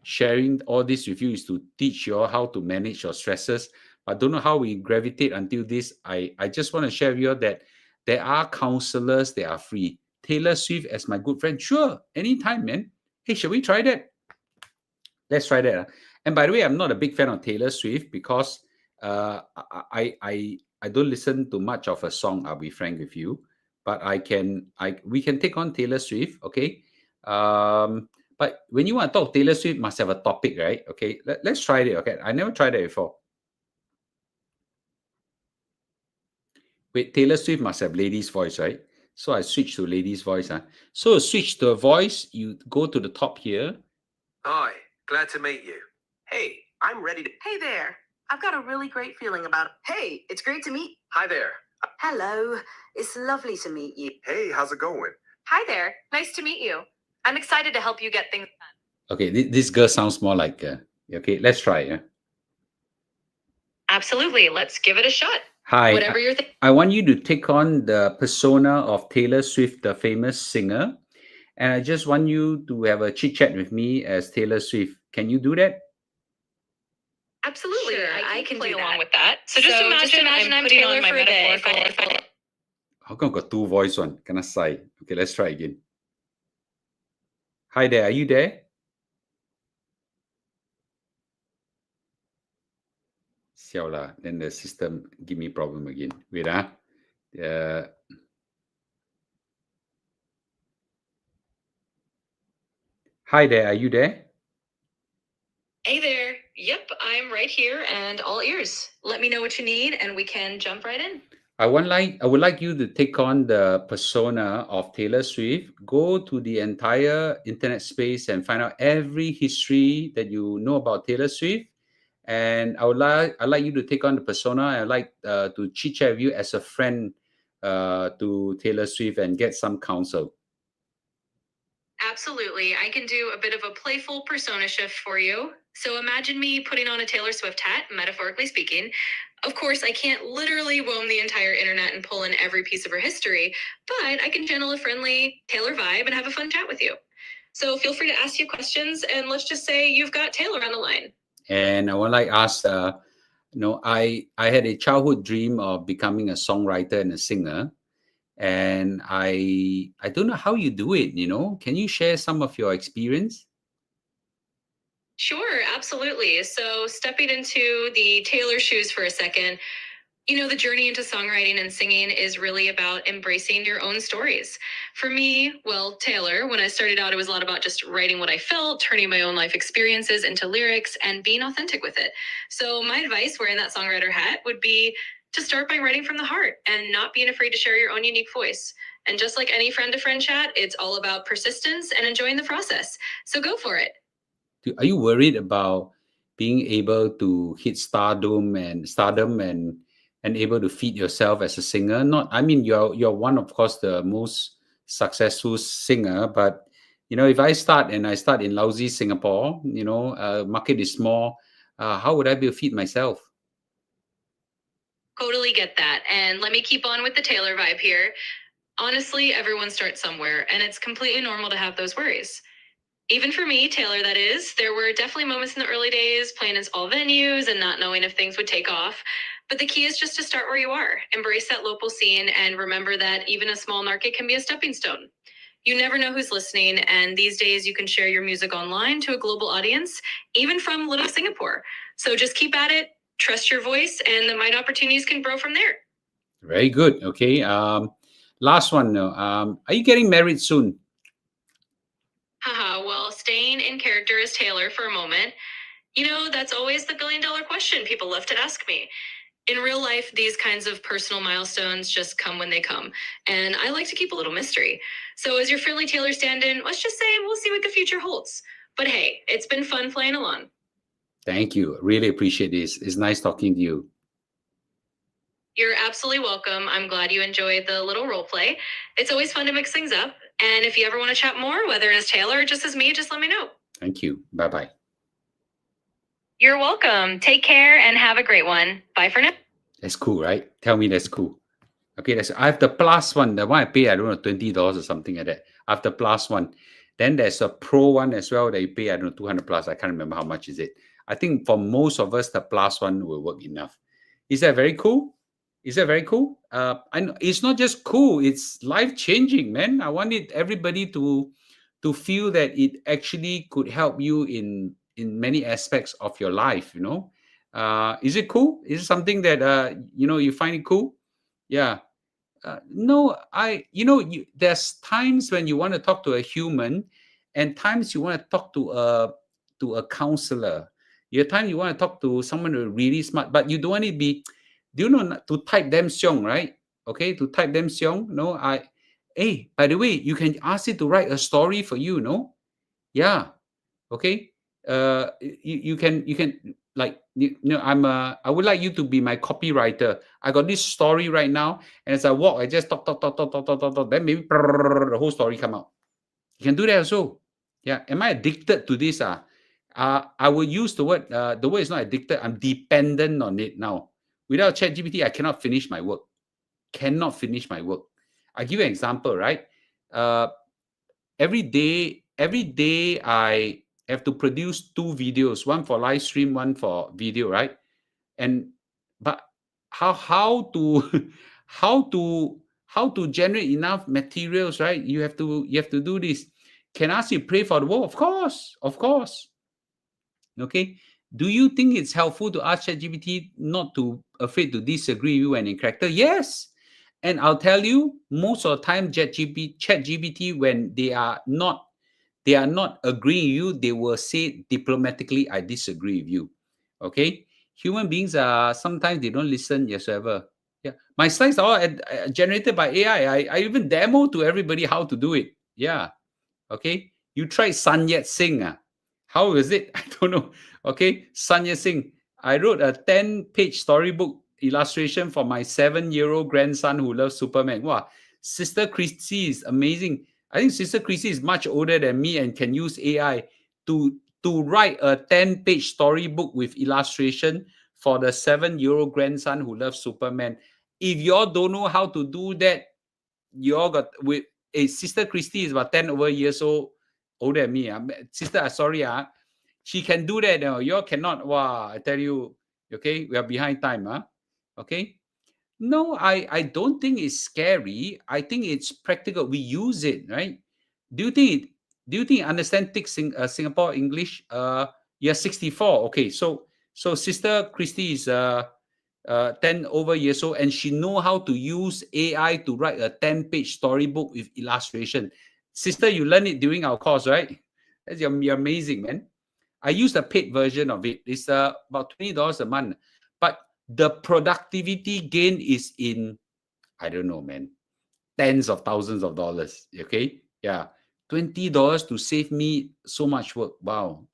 sharing all this with you is to teach you all how to manage your stresses. I don't know how we gravitate until this. I just want to share with you that there are counselors that are free. Taylor Swift as my good friend. Sure, anytime, man. Hey, shall we try that? Let's try that. And by the way, I'm not a big fan of Taylor Swift because I don't listen to much of a song. I'll be frank with you, but we can take on Taylor Swift. Okay. But when you want to talk Taylor Swift, must have a topic, right? Okay. Let's try it. Okay. I never tried that before. Wait, Taylor Swift must have ladies' voice, right? So I switch to lady's voice. So switch to a voice, you go to the top here. Hi, glad to meet you. Hey, I'm ready to. Hey there. I've got a really great feeling about it. Hey, it's great to meet. Hi there. Hello. It's lovely to meet you. Hey, how's it going? Hi there. Nice to meet you. I'm excited to help you get things done. Okay, this girl sounds more like, okay, let's try. Absolutely. Let's give it a shot. Hi, Whatever you're thinking. I want you to take on the persona of Taylor Swift, the famous singer. And I just want you to have a chit chat with me as Taylor Swift. Can you do that? Absolutely. Sure, I can play do along that. with that. So just imagine I'm putting Taylor on my for a day. metaphorical. How come got two voice one? Can I say? Okay, let's try again. Hi there, are you there? Siao lah. Then the system give me problem again. Wait, hi there, are you there? Hey there. Yep, I'm right here and all ears. Let me know what you need and we can jump right in. I would like you to take on the persona of Taylor Swift. Go to the entire internet space and find out every history that you know about Taylor Swift. And I'd like you to take on the persona. I'd like to chit chat with you as a friend to Taylor Swift and get some counsel. Absolutely. I can do a bit of a playful persona shift for you. So imagine me putting on a Taylor Swift hat, metaphorically speaking. Of course, I can't literally roam the entire internet and pull in every piece of her history, but I can channel a friendly Taylor vibe and have a fun chat with you. So feel free to ask you questions, and let's just say you've got Taylor on the line. And I want to ask, I had a childhood dream of becoming a songwriter and a singer. And I don't know how you do it. Can you share some of your experience? Sure, absolutely. So stepping into the Taylor shoes for a second, the journey into songwriting and singing is really about embracing your own stories. For me, well, Taylor, when I started out, it was a lot about just writing what I felt, turning my own life experiences into lyrics, and being authentic with it. So my advice wearing that songwriter hat would be to start by writing from the heart and not being afraid to share your own unique voice. And just like any friend-to-friend chat, it's all about persistence and enjoying the process. So go for it. Are you worried about being able to hit stardom and able to feed yourself as a singer? Not, I mean, you're one, of course, the most successful singer, but if I start in lousy Singapore, market is small, how would I be able to feed myself? Totally get that. And let me keep on with the Taylor vibe here. Honestly, everyone starts somewhere, and it's completely normal to have those worries. Even for me, Taylor, that is, there were definitely moments in the early days playing in small venues and not knowing if things would take off. But the key is just to start where you are, embrace that local scene, and remember that even a small market can be a stepping stone. You never know who's listening, and these days you can share your music online to a global audience, even from little Singapore. So just keep at it, trust your voice, and the right opportunities can grow from there. Very good. Okay. Last one. Are you getting married soon? Haha, well, staying in character as Taylor for a moment, that's always the billion-dollar question people love to ask me. In real life, these kinds of personal milestones just come when they come, and I like to keep a little mystery. So as your friendly Taylor stand-in, let's just say we'll see what the future holds. But hey, it's been fun playing along. Thank you. Really appreciate this. It's nice talking to you. You're absolutely welcome. I'm glad you enjoyed the little role play. It's always fun to mix things up. And if you ever want to chat more, whether it is Taylor or just as me, just let me know. Thank you. Bye-bye. You're welcome. Take care and have a great one. Bye for now. That's cool, right? Tell me that's cool. Okay, I have the plus one. The one I pay, I don't know, $20 or something like that. I have the plus one. Then there's a pro one as well that you pay, I don't know, 200 plus. I can't remember how much is it. I think for most of us, the plus one will work enough. Is that very cool? Is that very cool? I know it's not just cool, it's life-changing, man. I wanted everybody to feel that it actually could help you in many aspects of your life, Is it cool? Is it something that you find it cool? Yeah. No, there's times when you want to talk to a human, and times you want to talk to a counselor. Your time you want to talk to someone who's really smart, but you don't want to be, to type them xiong, right? Okay, to type them xiong. No, Hey, by the way, you can ask it to write a story for you, no? Yeah. Okay. You can like I would like you to be my copywriter. I got this story right now, and as I walk, I just talk, then maybe the whole story come out. You can do that also. Yeah. Am I addicted to this? I will use the word. The word is not addicted. I'm dependent on it now. Without ChatGPT, I cannot finish my work. Cannot finish my work. I give you an example, right? Uh, every day I have to produce two videos, one for live stream, one for video, right? And but how to how to how to generate enough materials, right? You have to do this. Can I ask you pray for the world? Of course, of course. Okay. Do you think it's helpful to ask ChatGPT not to afraid to disagree with you and in character? Yes. And I'll tell you, most of the time, ChatGPT, when they are not agreeing with you, they will say diplomatically, I disagree with you. Okay. Human beings are sometimes they don't listen whatsoever. Yeah. My slides are all generated by AI. I even demo to everybody how to do it. Yeah. Okay. You tried Sun Yat Sing. How is it? I don't know. Okay. Sun Yat Sing. I wrote a 10-page storybook illustration for my 7-year-old grandson who loves Superman. Wow. Sister Christy is amazing. I think Sister Christy is much older than me and can use AI to write a 10-page storybook with illustration for the 7-year-old grandson who loves Superman. If y'all don't know how to do that, you all got with Sister Christy is about 10 over years old older than me. Sister, sorry, she can do that. You all cannot. Wow, I tell you, okay, we are behind time. Okay. No, I don't think it's scary. I think it's practical. We use it, right? Do you think it, do you think you understand thick Singapore English? You're 64. Okay, so Sister Christy is 10 over years old, and she know how to use AI to write a 10-page storybook with illustration. Sister, you learn it during our course, right? You're amazing, man. I use the paid version of it. It's about $20 a month. But the productivity gain is in, I don't know, man, tens of thousands of dollars. Okay. Yeah. $20 to save me so much work. Wow.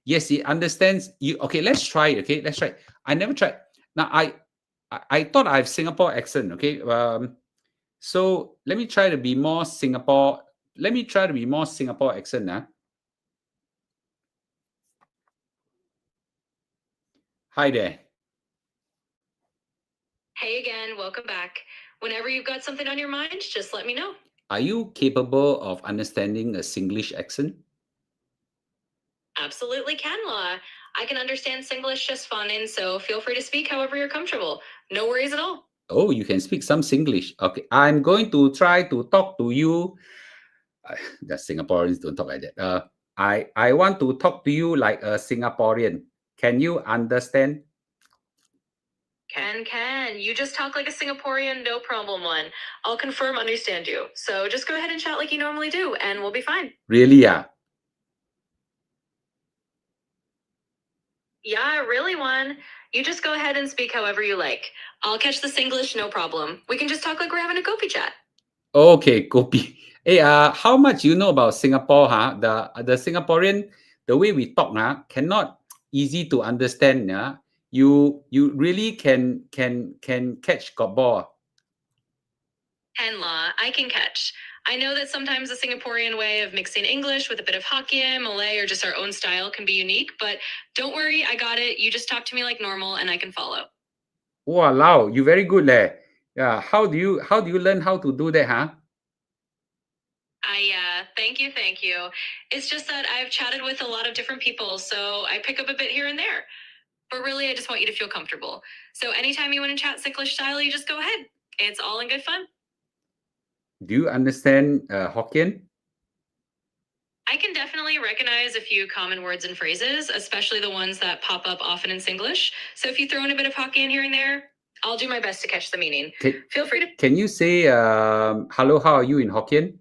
Yes, it understands you. Okay, let's try it. Okay, let's try it. I never tried. Now I thought I have Singapore accent. Okay. So let me try to be more Singapore. Let me try to be more Singapore accent. Hi there. Hey again, welcome back. Whenever you've got something on your mind, just let me know. Are you capable of understanding a Singlish accent? Absolutely can, Law. I can understand Singlish just fine, so feel free to speak however you're comfortable. No worries at all. Oh, you can speak some Singlish. Okay, I'm going to try to talk to you. The Singaporeans don't talk like that. I want to talk to you like a Singaporean. Can you understand? Can. You just talk like a Singaporean, no problem one. I'll confirm understand you. So just go ahead and chat like you normally do, and we'll be fine. Really? Yeah. Yeah, really one. You just go ahead and speak however you like. I'll catch the Singlish, no problem. We can just talk like we're having a gopi chat. Okay, Kopi. Hey, how much you know about Singapore? The Singaporean, the way we talk, cannot easy to understand. You really can catch got ball. And Law, I can catch. I know that sometimes the Singaporean way of mixing English with a bit of Hokkien, Malay, or just our own style can be unique, but don't worry, I got it. You just talk to me like normal and I can follow. Wow, you very good leh. Yeah, how do you learn how to do that, huh? Thank you. It's just that I've chatted with a lot of different people, so I pick up a bit here and there. But really, I just want you to feel comfortable. So anytime you want to chat Singlish style, you just go ahead. It's all in good fun. Do you understand Hokkien? I can definitely recognize a few common words and phrases, especially the ones that pop up often in Singlish. So if you throw in a bit of Hokkien here and there, I'll do my best to catch the meaning. Feel free to... Can you say hello, how are you in Hokkien?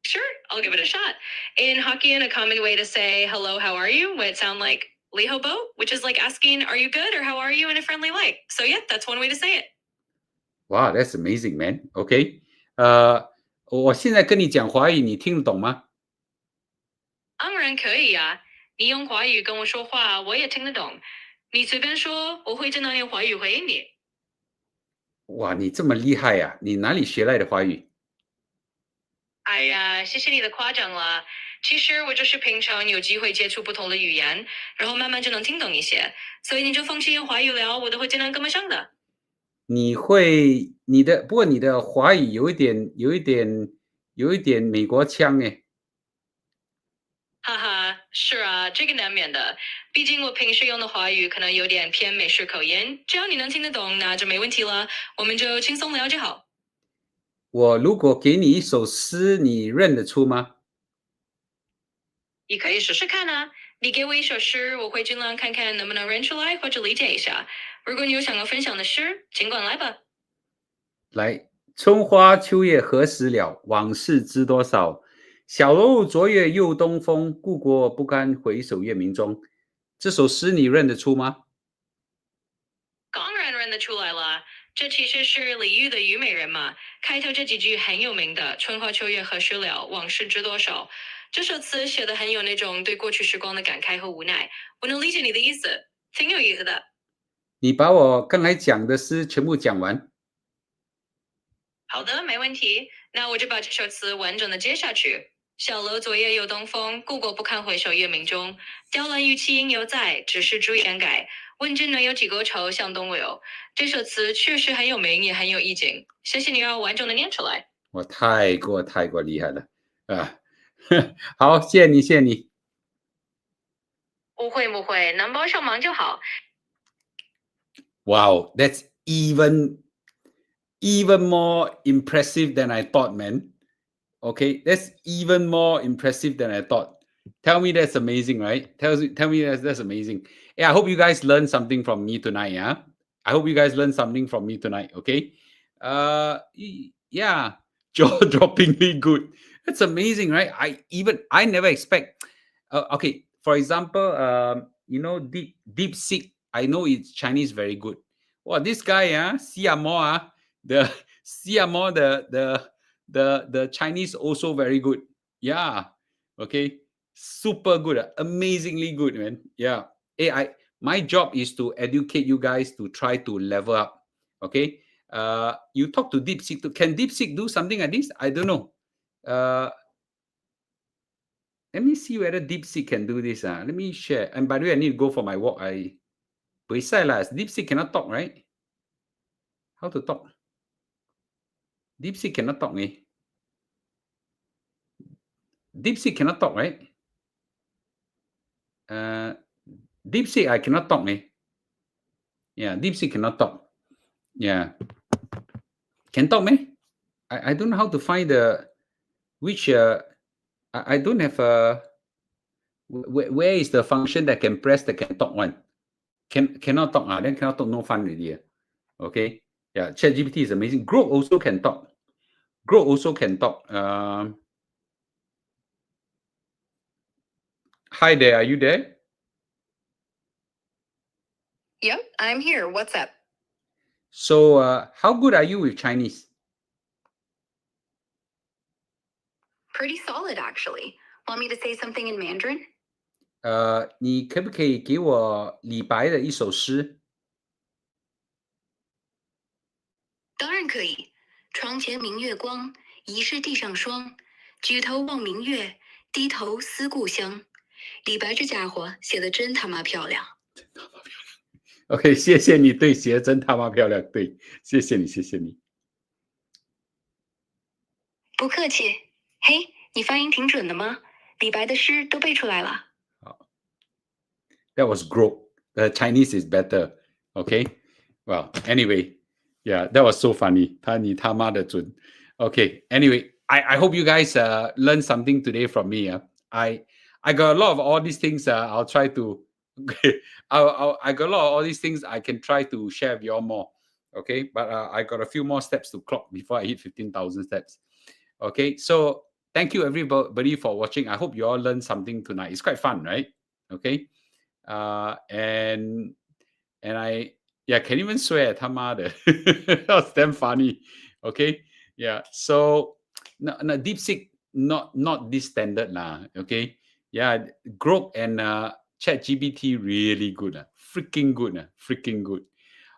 Sure, I'll give it a shot. In Hokkien, a common way to say hello, how are you would sound like Li Ho Bo, which is like asking, are you good or how are you in a friendly way. So yeah, that's one way to say it. Wow, that's amazing, man. Okay. 我现在跟你讲华语，你听得懂吗？当然可以啊，你用华语跟我说话，我也听得懂。你随便说，我会真的用华语回应你。哇，你这么厉害呀、你哪里学来的华语？哎呀，谢谢你的夸奖了。其实我就是平常有机会接触不同的语言，然后慢慢就能听懂一些。所以你就放弃用华语聊，我都会尽量跟得上的。不过你的华语有一点美国腔诶。哈哈，是啊，这个难免的。毕竟我平时用的华语可能有点偏美式口音，只要你能听得懂，那就没问题了。我们就轻松聊就好。我如果给你一首诗，你认得出吗？你可以试试看啊。你给我一首诗，我会尽量看看能不能认出来或者理解一下。如果你有想要分享的诗，尽管来吧。来，春花秋月何时了？往事知多少？小楼昨夜又东风，故国不堪回首月明中。这首诗你认得出吗？当然认得出来了，这其实是李煜的《虞美人》嘛。开头这几句很有名的“春花秋月何时了，往事知多少”。这首词写的很有那种对过去时光的感慨和无奈。我能理解你的意思，挺有意思的。你把我刚才讲的诗全部讲完。好的，没问题。那我就把这首词完整的接下去。小楼昨夜又东风，故国不堪回首月明中。雕栏玉砌应犹在，只是朱颜改。问君能有几多愁，向东流。这首词确实很有名，也很有意境。谢谢你让我完整的念出来。我太过厉害了啊！好，谢谢你，谢谢你。不会，能帮上忙就好。Wow, that's even more impressive than I thought, man. Okay, that's even more impressive than I thought. Tell me that's amazing, right? Tell me that's amazing. Yeah, I hope you guys learned something from me tonight. Yeah, I hope you guys learned something from me tonight. Okay, yeah, jaw-droppingly good. That's amazing, right? I never expect. Okay, for example, deep seek. I know it's Chinese very good. Well, this guy, Siamo, the Siamo, the Chinese also very good. Yeah. Okay. Super good. Amazingly good, man. Yeah. Hey, my job is to educate you guys to try to level up. Okay. You talk to DeepSeek. Can DeepSeek do something like this? I don't know. Let me see whether DeepSeek can do this. Let me share. And by the way, I need to go for my walk. Besides, DeepSeek cannot talk, right? How to talk? DeepSeek cannot talk, eh? DeepSeek cannot talk, right? Uh, DeepSeek, I cannot talk, eh? Yeah, DeepSeek cannot talk. Yeah. Can talk, eh? I don't know how to find which, I don't have where is the function that can press that can talk one? Cannot talk, then cannot talk, no fun already. Okay. Yeah, ChatGPT is amazing. Grok also can talk. Grok also can talk. Hi there, are you there? Yep, I'm here. What's up? So, how good are you with Chinese? Pretty solid, actually. Want me to say something in Mandarin? 你可不可以给我李白的一首诗？当然可以。床前明月光，疑是地上霜。举头望明月，低头思故乡。李白这家伙写的真他妈漂亮。OK，谢谢你，对，写的真他妈漂亮，对，谢谢你，谢谢你。不客气。嘿，你发音挺准的吗？李白的诗都背出来了。That was Grok. The Chinese is better. Okay. Well, anyway, yeah, that was so funny. 你他妈的准。Okay. Anyway, I hope you guys learned something today from me. I got a lot of all these things. I'll try to. I got a lot of all these things. I can try to share with you all more. Okay, but I got a few more steps to clock before I hit 15,000 steps. Okay, so thank you everybody for watching. I hope you all learned something tonight. It's quite fun, right? Okay. And I can even swear 他妈的 that was damn funny. Okay, Yeah. So no, DeepSeek not this standard lah. Okay. Yeah. Grok and ChatGPT really good. Freaking good. Freaking good.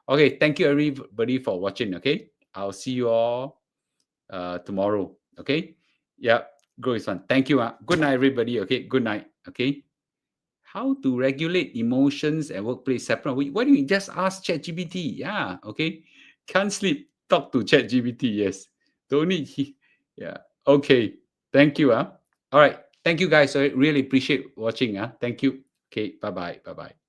Okay. Thank you everybody for watching. Okay. I'll see you all tomorrow. Okay. Yeah. Grow is fun. Thank you. Good night, everybody. Okay. Good night. Okay. How to regulate emotions and workplace separate? Why don't you just ask ChatGPT? Yeah. Okay. Can't sleep. Talk to ChatGPT. Yes. Don't need. Yeah. Okay. Thank you. All right. Thank you guys. I really appreciate watching. Thank you. Okay. Bye bye. Bye bye.